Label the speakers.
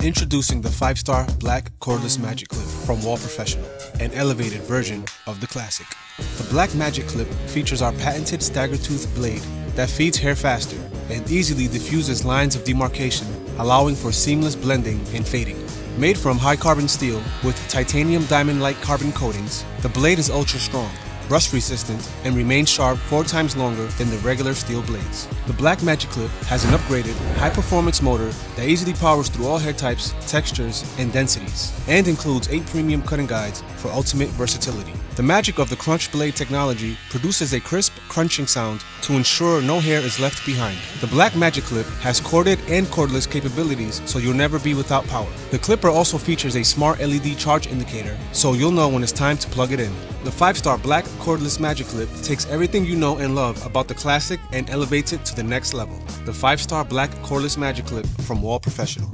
Speaker 1: Introducing the 5-star Black Cordless Magic Clip from Wahl Professional, an elevated version of the classic. The Black Magic Clip features our patented stagger tooth blade that feeds hair faster and easily diffuses lines of demarcation, allowing for seamless blending and fading. Made from high carbon steel with titanium diamond-like carbon coatings, the blade is ultra strong, rust resistant, and remains sharp 4 times longer than the regular steel blades. The Black Magic Clip has an upgraded, high-performance motor that easily powers through all hair types, textures, and densities, and includes 8 premium cutting guides for ultimate versatility. The magic of the crunch blade technology produces a crisp, crunching sound to ensure no hair is left behind. The Black Magic Clip has corded and cordless capabilities, so you'll never be without power. The clipper also features a smart LED charge indicator, so you'll know when it's time to plug it in. The 5-star Black Cordless Magic Clip takes everything you know and love about the classic and elevates it to the next level. The 5-star Black Cordless Magic Clip from Wahl Professional.